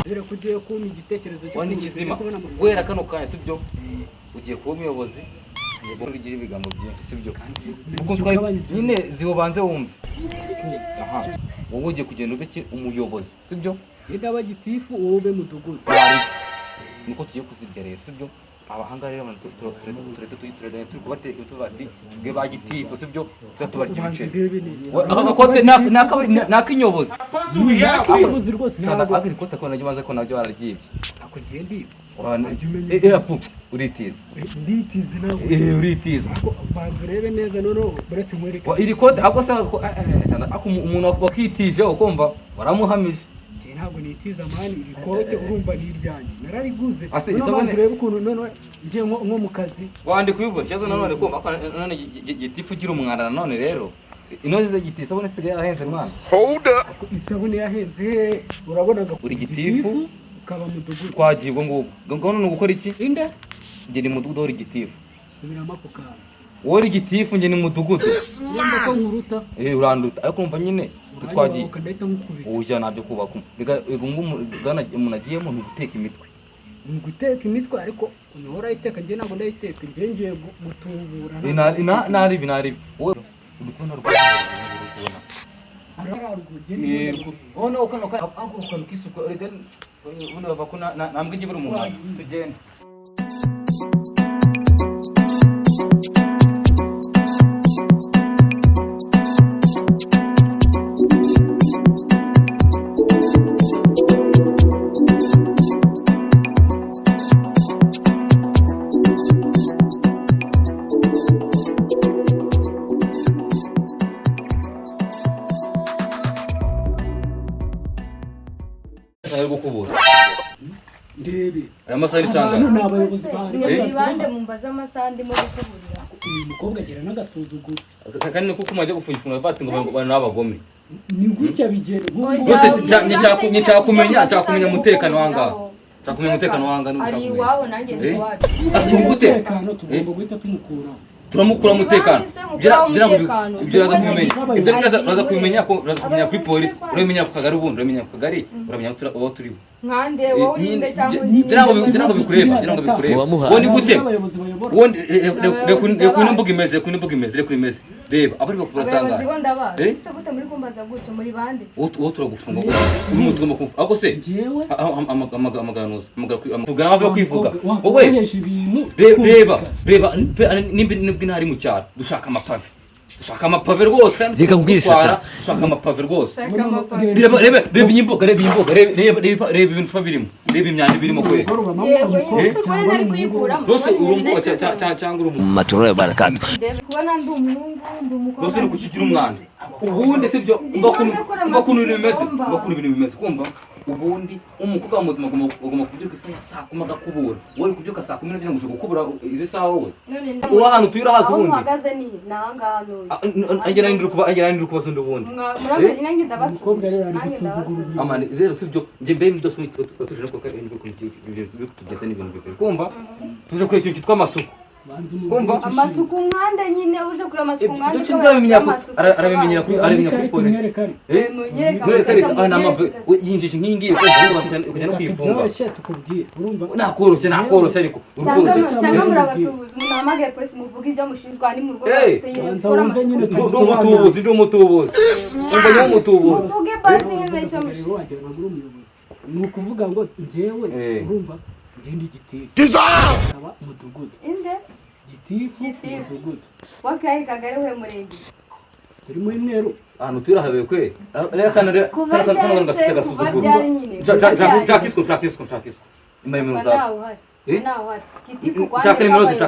Dore kugiye kumpa igitekerezo cyo kizima wera kano kanya sibyo ugiye kuba umuyobozi ugiye ibigambo byinshi sibyo kuko nyine zibanze wumve aha wowe ugiye kugenda ube umuyobozi sibyo yenda bagitifu wowe ube mudugudu niko tugiye kuzirya rero sibyo abahanga rero turede turi kubateka tubati tubwe bagitifu sibyo tubarya ibiceri akote nakinyobozi yakinyobozi rwose ntabwo agirikota ko nagimaze ko nabyo baragibye ako gendi uritiza nditize nawe uritiza banze urebe neza none buretse mwereka iri kote ako sa ako umuntu wakitije ukumva waramuhamije ntabwo nitiza mani iri kote urumva niryanjye narariguze isabone urebe ukuntu none ngiye nko mu kazi wandi kuyibura cyazo none kumva none gitifu gira umwanda none rero inoze ze giti isabone sigaye yarahenze mwana hold up isabune yahenze urabonaga uri gitifu ukaba mudugudu twagibwo ngo none gukora iki inde nge ni mudugudu uri gitifu subiramo ako kana wowe uri gitifu nge ni mudugudu yamba ko nkuruta uranduta ariko umva nyine tutwagiye uja nabyo kubaka rega umuntu agiye mu guteka imitwe ni guteka imitwe ariko unihora iteka nge ntabwo ndayiteka ngiye gutubura naribi wowe urukona rw'ubona ono ukano kisuko rega ubundi bava ko nambwe igiye buri umuntu tugende gukubura ndebe aya masaha isanga n'abayobozi bari bande mumbaza amasaha ndimo gukuburira uyu mukobwa agira n'agasuzuguro kandi kuko umajya gufungirwa bati ngo bana n'abagome ni gutya bigera bose nshaka umutekano wanga ari iwabo nanjye ni iwacu ni gute tugomba guhita tumukuraho turamukura umutekano ibyo uraza kubimenya kuri polisi urabimenya ku kagari ubundi uramenya ku kagari uramenya aho turiho nkande wowe urinde cyangwa undi ngira ngo bikureba wowe gute reka imbuga imeze reba abari bakurasanga abayobozi bo ndabazi ese gute muri kumbaza gutyo muri bande wowe turagufunga uri tugomba kumva ahubwo se amaganuza tugana bava kwivuga wowe reba nibwo ntari mu cyaro dushaka amapave rwose kandi reka mbwisaka dushaka amapave rwose reba imboga reba ibintu birimo reba imyanda birimo kwe rwose urumva cyangwa urumva maturo ya barakatu kubona ndi umuhungu ndi umukobwa rwose ni kukigira umwana ubundi sibyo mbakunu ibintu bimeze kumva ubundi umukobwa muzima agomba kubyuka saa 10 agakubura wowe kubyuka saa 10 n'ebyiri ngo gukubura izi saha wowe uri ahantu tuyira hazi ubundi uhagaze ni nanga agera ndiri kubaza ubundi murabizi nanjye ndabasukobwa rero ari gusuzugura amane zero sibyo nje mbe ndose tuje no ko tugeze n'ibintu bikwe kumva tuje kuri ikintu cyitwa amasuku kumva amasuku nkande nyine uje kuri amasuku nkande cyo arabimenyera kuri polisi yinjije nk'ingiye kujya no kwifunga nakoroshye ariko cyangwa murabatubuza munamagaye polisi muvuga ibyo mushinjwa ni mu rwego ndi umutubuzi umva ni umutubuzi muvuge basi nyine icyo mushinjwa ni ukuvuga ngo njyewe urumva ngende igitifu aba mudugudu inde gitifu mudugudu wakaye kagari we murenge turi muri mweru ahantu turahabeye kwe reka kana gafite agasuzuguro shaka isko imemero zaza shaka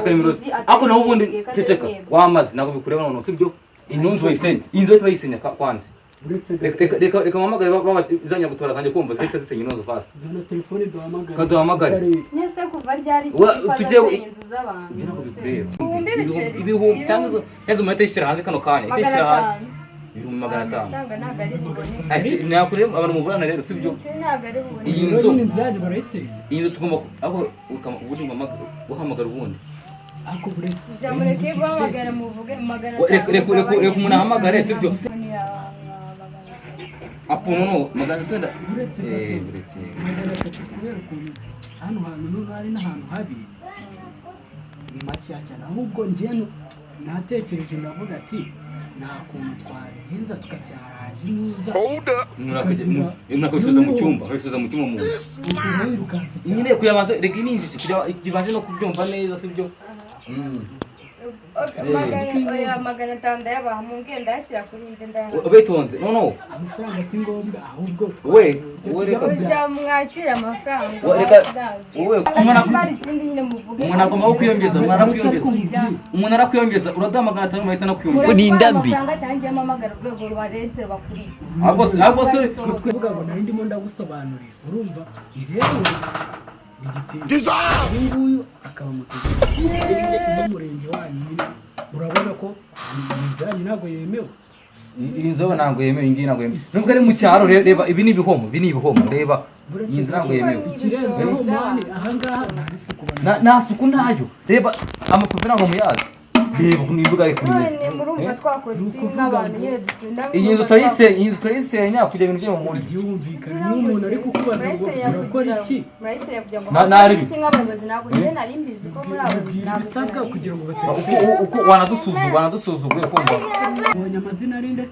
nimero ako naho ubundi ceceka wamazi nako bikureba none sibyo inunzu bayisenya inzu bayisenya kwanze reka mpamagare bazanya gutora zanjye kumva zihita zisenya inunzu fast zana telefone duhamagare nyese kuva ryari tujye inzu z'abantu ibihumbi cyangwa yazo mahita yishyira hanze kano kanya yishyira hasi ibihumbi 500 nakure abantu muburana rero sibyo iyi nzu tugomba aho ubundi uhamagara ubundi ariko buretse jamureke guhamagara muvuge magana reka umuntu ahamagare sibyo apuno no magana atenda buretse buretse magana atatu kubera ukuntu hano hantu n'ubu hari n'ahantu habi ni makeya cyane ahubwo njyewe natekereje ndavuga ati nta kuntu twabigenza tukacyaraje neza murakoreshoza mu cyumba mu nzu wirukanse nyine kuyabanza reka ininjije kibanje no kubyumva neza sibyo magana atanu ndayabaha mu ngenda yashyira kuri njye ndayabaha betonze no amafaranga si ngombwa ahubwo ujya mwakira amafaranga umuntu agomba kwiyongeza umuntu arakwiyongeza uraduha magana atanu bahita nakwiyongeza ni indambi cyangwa mpamagara urwego rubarenze rubakuriye ahubwo se twivuga ngo nari ndimo ndagusobanurira urumva njyewe igitero nguyu akaba mutegeko n'umurenge wanyu nyine urabona ko inzu yanyu ntabwo yemewe iyi nzu ntabwo yemewe iyi ngiyi ntabwo yemewe nubwo ari mu cyaro reba ibi ni ibihomo reba iyi nzu ntabwo yemewe ikirenzeho mani ahangaha nta suku ntayo reba amapupe ntabwo muyazi reba ukuntu imbuga ye kuri meza murumva twakora iki nk'abantu nyine dukunda iyi nzu turayisenya kugira ibintu byo mu muri byumvikana n'umuntu ari kukubaza ngo urakora iki murayisenya kugira ngo bakore iki nk'abayobozi ntabwo njye nari mbizi ko muri abo bisabwa kugira ngo uko wanadusuzuguye kumva ubonye amazina ari nde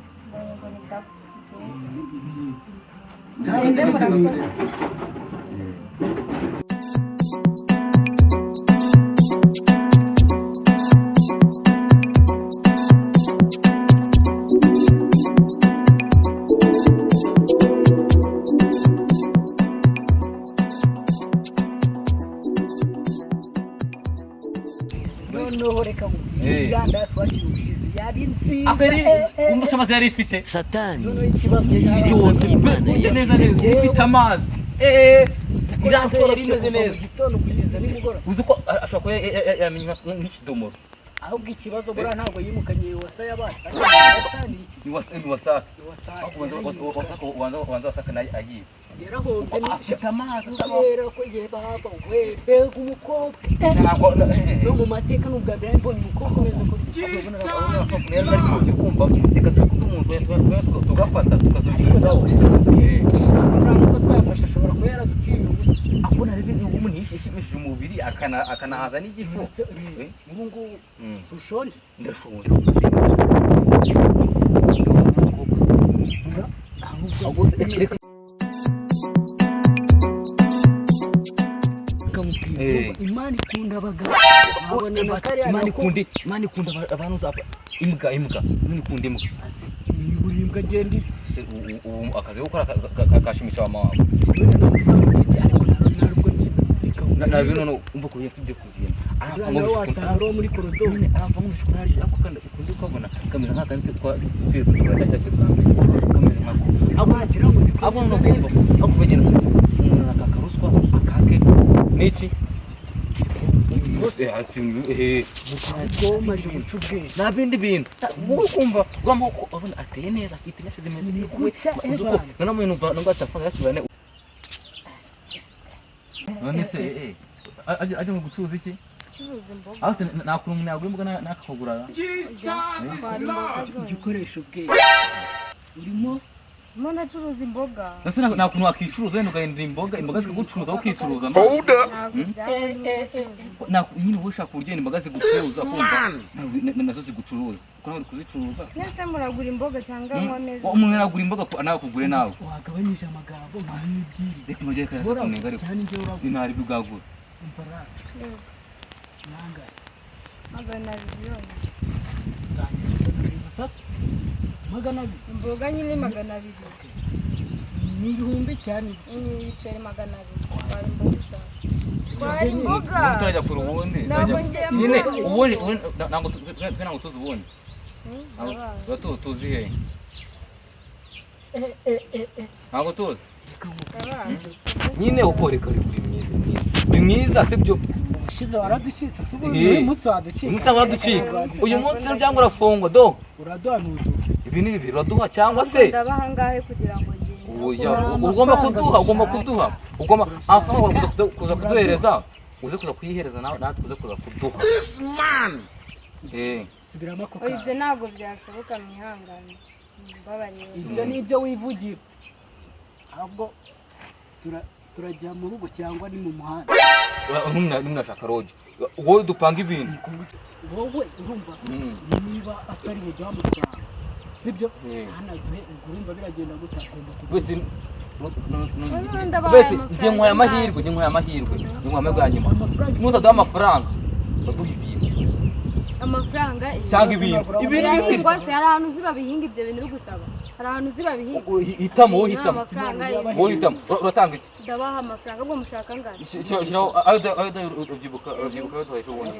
noneho reka mubwira twakiri ubushize yari nziza umva amazi yari ifite satani noneho ikibazo ifite amazi irangiye yari imeze neza gitondo kugeza nimugoroba uzi ko ashobora kuba yamenya nk'ikidomoro ahubwo ikibazo buriya ntabwo yimukanye wasa y'abana ni wasake ubanza wasake nayo ayiye yarahombye afite amazi kubera ko yebaba mbega umukobwa no mu mateka n'ubwa mbere mbonye umukobwa umeze ko kumva reka umuntu tugafata tukazubirizaho amafaranga uko twayafashe ashobora kuba yaradupfiriye ubusa akona rebe umuntu yishimishije umubiri akanahaza n'igifu ubu ngubu si ushonje ndashonje Imana ikunda abagabo Imana ikunda abantu zapa imbwa Imana ikunda imbwa ni buri mbwa agenda akazi gukora kashimisha mama na bino no umva ko yasibye kugenda arafanga muri korodoro arafanga mushukura ako kandi ikundi ukabona kameza nk'akandi twirukura cyake kameza nk'ako abona kumva akubegena umuntu akakaruswa akake niki maje gucubwe nta bindi bintu wowe kumva rwamoko abona ateye neza afite yashize imeze uko nanamuye numva atafanga yasubirane none se ajya mu gucuruza iki aho se nakura umuntu yagura imbuga nakakugura igikoresho bwe urimo Mwana acuruza imboga. Nase nakuntu wakicuruza wenda ugahindura imboga zikagucuruza ukicuruza. Nyine wowe ushaka urugendo imboga zigucuruza kumva nazo zigucuruza. Kuko nawe kuzicuruza. Nese muragura imboga cyangwa nkomeza. Umuntu aragura imboga nawe kugure nawe. Wagabanyije amagambo mwibwire. Reka mujye karasa kunenga ariko. Intari bigagura. Imparati. Nanga. Magana biliyoni. Sasa magana imboga nyine magana 2 ni ibihumbi cyane ibiceri magana 2 bari imboga twari imboga turajya ku rubundi nyine ubundi ntabwo tuzi ubundi ntabwo tuzi he ntabwo tuzi nyine uko reka uri mwiza sibyo ushize waraducitse si uyu munsi waducika uyu munsi cyangwa urafungwa do uraduha n'udu ibi ni bibi uraduha cyangwa se ndabaha ngahe kugira ngo ugomba kuduha ugomba amafaranga kuza kuduhereza uze kuza kuyihereza nawe natwe uze kuza kuduha subiramo ako ibyo ntabwo byashoboka mwihangane mbabarira ibyo ni ibyo wivugira ahubwo turajya mu rugo cyangwa ni mu muhanda ntunashaka roge wowe dupanga ibintu wowe urumva niba atari buduha amafaranga sibyo hano urumva biragenda gutagomba wese njye nkwaye amahirwe bwa nyuma nutaduha amafaranga baduha ibintu amafaranga cyangwa ibintu rwose hari ahantu uzi babihinga ibyo bintu uri gusaba hari ahantu uzi babihinga wowe hitamo uratanga iki ndabaha amafaranga ubwo mushaka ngana shyiraho urubyibuka duhaye ubundi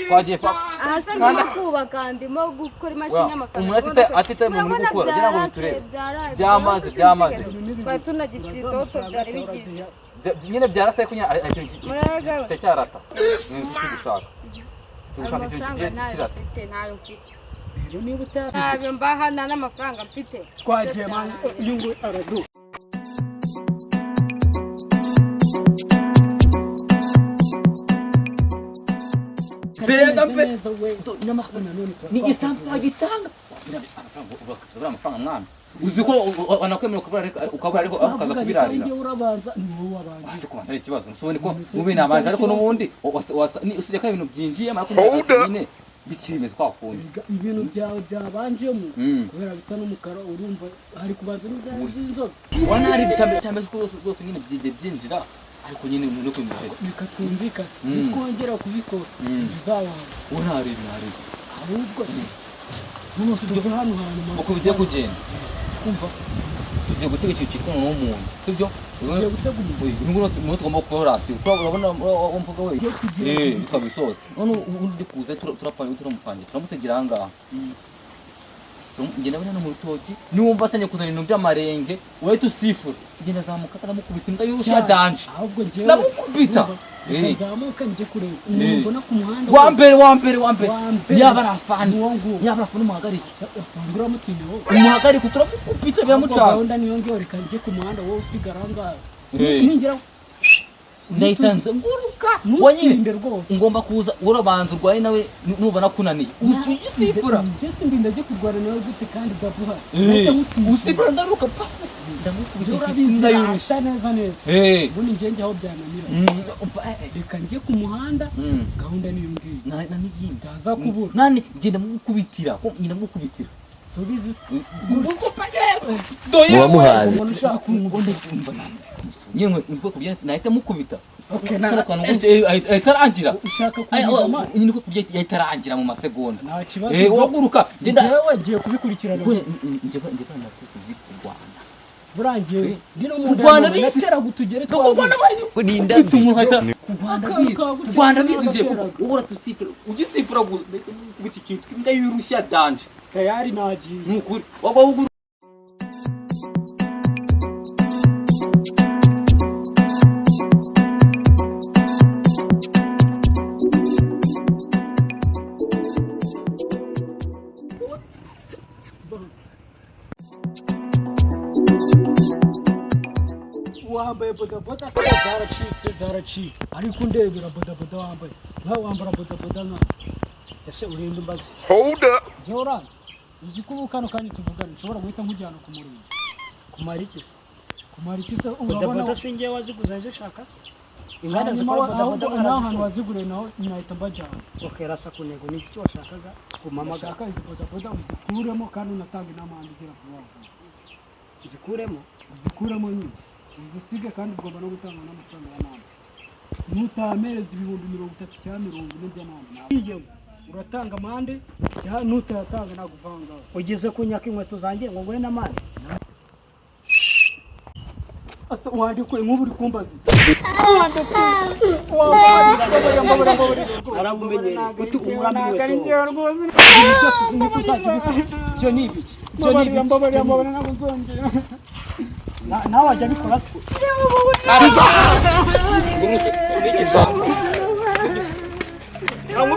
twagiye aha se ndimo kubaka ndimo gukora imashini y'amafaranga umuntu atitaye mu muri gukora kugira ngo biturebe byamaze twari tunagifite itoto byari bigize nyine byarasaye ko kitacyarata dushaka ikintu kirata ntayo mfite rero niba utari ntabyo mbahana n'amafaranga mfite twagiye manzi uyu nguyu araduha ni igisanzwe wagitanga amafaranga mwana uzi ko wanakwemera ukabura ariko ukaza kubirarira urabanza ni wowe wabanza ase kuba ntari ikibazo nsobone ko mube nabanje ariko n'ubundi usije ko ibintu byinjiye ariko nyine bikimeze kwa kundi ibintu byawe byabanjemo kubera bisa n'umukara urumva hari kubanza n'inzoga wanari cyameze ko rwose nyine byinjira ariko nyine no kwimvisha bikatumvikana twongera kubikora bizawawe urari ahubwo n'umunsi tuva hano hantu uko bigiye kugenda kumva tugiye gutega ikintu cyitwa n'umuntu sibyo tugiye gutega umuntu n'ubu tugomba gukora hasi urabona umvuga we tukabisoza none ubundi kuze turamupangira turamutegera aha ngaha ngenda bana mu rutoki niwumva atanye kuzana ibintu by'amarenge urahita usifura ngenda zamuka aramukubita imbwa yose danje ahubwo njyewe ndamukubita zamuka njye kureba umuntu ubona ku muhanda wa mbere yaba arafani umuhagarike uramutinya wowe umuhagarike turamukubita biramucanga gahunda niyo ngiyo reka njye ku muhanda wowe usigara aho ngaho ningira nayitanze nguruka ntutsinde rwose ngomba kuza urabanza urwaye nawe nubona kunaniye usifura njye simbi ndajye kurwana nawe gute kandi davuha usifura ndaruka ndamukubita urabizi arasha neza ubundi njye njye aho byananira reka njye ku muhanda gahunda niyo ngiyo n'iyindi ndaza kubura nani ngenda mugukubitira subizi wamuhaze nyine niko kubye nahita mukubita ahita arangira ushaka kubigama nyine ko kubye yahita arangira mu masegonda nta kibazo waguruka njyewe ngiye kubikurikirana njye nakuzi kurwana burangiye ndino mu Rwanda natera gutugere Rwanda bizi ngiye ubura tusifura ugisifura guti kintu imbwa y'urushya danje tayari nagiye nukuri wagwa wambaye bodaboda zaracitse ariko ndebera bodaboda wambaye nawe wambara bodaboda nka ese urinda imbazi hold up jora uzi ko kano kandi tuvugana nshobora guhita nkujyana ku murenge kumara iki se bodaboda singiye waziguza nje shaka inganda zikora bodaboda naho hantu wazigure naho nahita mbajyana okay rasa kunego ni iki washakaga kumamaga izi bodaboda uzikuremo kandi unatanga inama ndigera vuba zikuremo nyine uzisige kandi ugomba no gutanga n'amafaranga y'amande nutamereza ibihumbi 30 cyangwa 40 by'amande uratanga amande cyangwa nutayatanga naguvanga ugize kunyaka inkweto zanjye ngo ngure n'amande asa wandikwe nk'ubu uri kumbaza arabumenyereye uti umurami inkweto byose uziniko uzajya byo ni ibiki nawe wajya bikora se Kamu